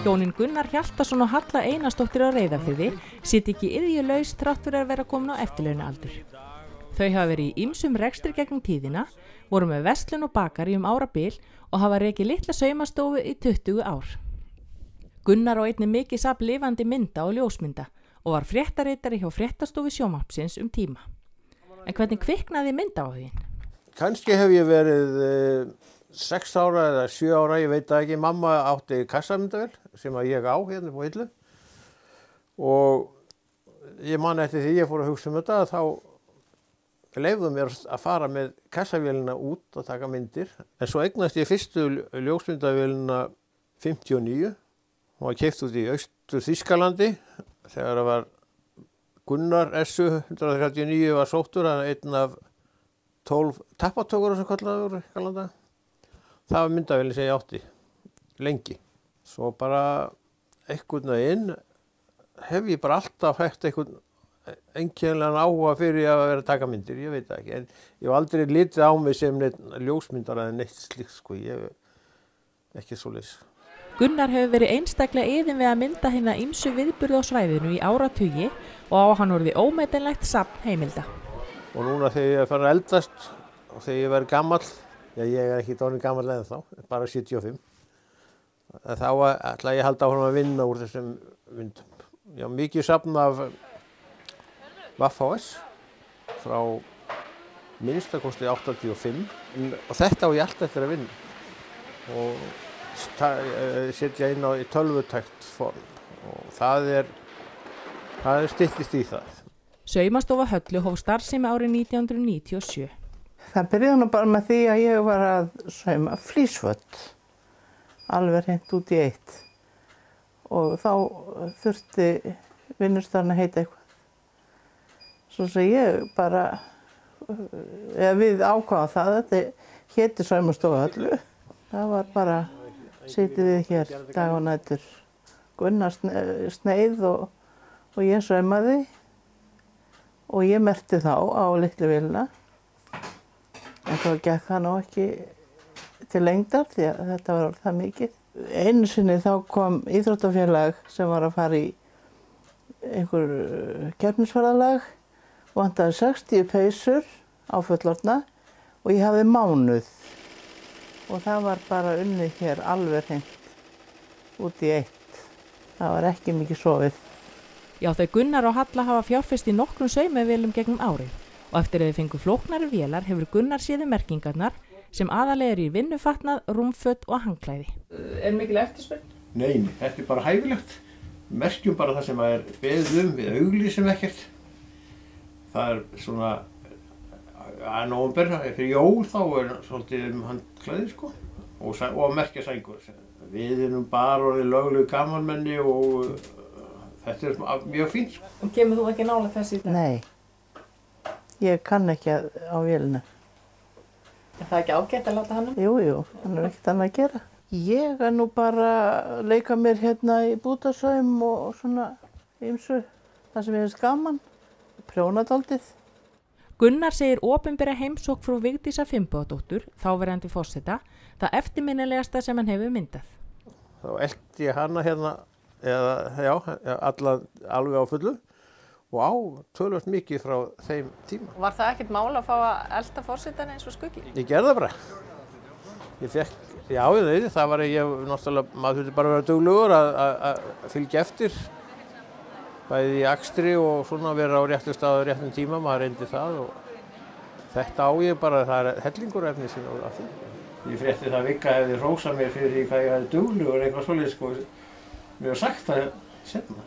Hjónin Gunnar Hjaltason og Halla Einarsdóttir á Reyðarfirði sitja ekki iðjulaus þrátt fyrir að vera komin á eftirlaunaaldur. Þau hafa verið í ýmsum rekstri gegnum tíðina, voru með verslun og bakari árabil og hafa rekið litla saumastofu í 20 ár. Gunnar á einnig mikið safn lifandi mynda og ljósmynda og var fréttaritari hjá fréttastofu sjónvarpsins tíma. En hvernig kviknaði myndaáhuginn? Kannski hef ég verið 6 ára eða 7 ára, ég veit það ekki. Mamma átti kassamyndavél sem ég á hérna på Hillu og ég man eftir því ég fór að hugsa þetta að þá leyfðu mér að fara með kassavélina út og taka myndir. En svo eignast ég fyrstu ljósmyndavélina 59. Hún var keypt út í Austur-Þýskalandi þegar það var Gunnar S.U. 139 var sóttur, hann einn af 12 tappatökur sem kallaður Galanda. Það var myndavélin sem ég átti lengi. Svo bara einhvern veginn hef ég bara alltaf hægt einhvern einkennilegan áhuga fyrir að vera að taka myndir, ég veit það ekki. En ég hef aldrei litið á mig sem ljósmyndara eða neitt slíkt, sko. Ég hef ekki svoleiðis. Gunnar hefur verið einstaklega iðinn við að mynda hina ýmsu viðburði á svæðinu í áratugi og á hann orðið ómetanlegt safn heimilda. Og núna þegar ég er farin að eldast og þegar ég verið gamall, ég er ekki orðinn gamall ennþá, bara 75, þá ætla ég að halda áfram að vinna úr þessum myndum. Já, mikið safn af VFS frá minnstakosti 85 og þetta á ég alltaf eftir að vinna og setja inn í tölvutækt form og það er styttist í það. Saumastofa Höllu hóf starfsemi árið 1997. Það byrjaði nú bara með því að ég var að sauma flísföt, alveg hreint út í eitt og þá þurfti vinnustafan að heita eitthvað. Svo sem ég bara, við ákváðum það, þetta héti Saumastofa Höllu. Það var bara, sitjum við hér dag og nætur. Gunnar sneið og ég saumaði og ég merkti þá á litlu vélina. En þá gekk það nú ekki til lengdar því að þetta var það mikið. Einu sinni þá kom íþróttafélag sem var að fara í einhver keppnisferðalag og vantaði 60 peysur á fullorðna og ég hafði mánuð og það var bara unnið hér alveg hreint út í eitt. Það var ekki mikið sofið. Já, þau Gunnar og Halla hafa fjárfest í nokkrum saumavélum gegnum árið og eftir að þau fengu flóknari vélar hefur Gunnar séð merkingarnar sem aðalega eru í vinnufatnað, rúmföt og hangklæði. Er mikil eftirspurn? Nei, þetta er bara hæfilegt. Merkjum bara það sem er beðið við auglýsum ekkert. Það er svona að nóvember, fyrir jól þá er svolítið handklæði, sko, og merkja sængur. Við erum bara orðið löglegu gamalmenni og þetta er mjög fínt, sko. Og kemur þú ekki nálægt þessi í dag? Nei, ég kann ekki á vélina. Er það ekki ágætt að láta hann? Jú, hann er ekkert annað að gera. Ég er nú bara að leika mér hérna í bútasaum og svona ýmsu, það sem ég finnst gaman, prjóna dálítið. Gunnar segir opinbera heimsókn frú Vigdísar Finnbogadóttur, þáverandi forseta, það eftirminnilegasta sem hann hefur myndað. Þá elti ég hana hérna, alveg á fullu og á töluvert mikið frá þeim tíma. Var það ekkert mál að fá að elta forsetan eins og skuggi? Ég gerði það bara. Ég fekk, það var náttúrulega, maður þurfti bara að vera duglegur að fylgja eftir. Bæði í akstri og svona vera á réttu stað á réttum tíma, maður reyndi það og þetta á ég bara, það er hellingur efni sem á það. Ég frétti það Vigga hefði hrósað mér fyrir því hvað ég hefði duglegur eitthvað svoleiðis, sko. Mér var sagt það seinna.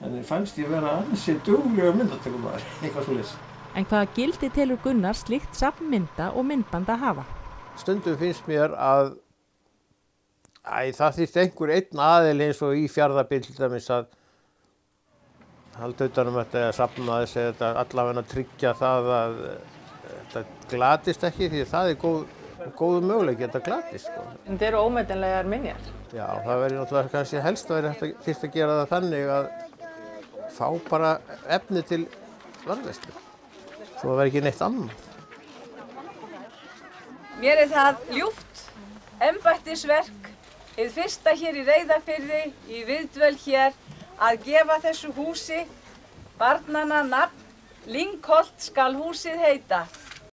En fannst ég vera ansi duglegur myndatökumaður, eitthvað svoleiðis. En hvaða gildi telur Gunnar slíkt safn mynda og myndbanda hafa? Stundum finnst mér að það þyrfti einhver einn aðili eins og í Fjarðabyggð til dæmis að halda utan þetta að safna þessi, þetta allavega að tryggja það að þetta glatist ekki, því það er góður möguleiki að þetta glatist, sko. En þetta eru ómetanlegar minjar? Já, það verður náttúrulega kannski helst að vera fyrst að gera það þannig að fá bara efni til varðveislu, svo það verður ekki neitt annað. Mér er það ljúft embættisverk hið fyrsta hér í Reyðarfirði, í viðdvöl hér, að gefa þessu húsi barnanna nafn. Lyngholt skal húsið heita.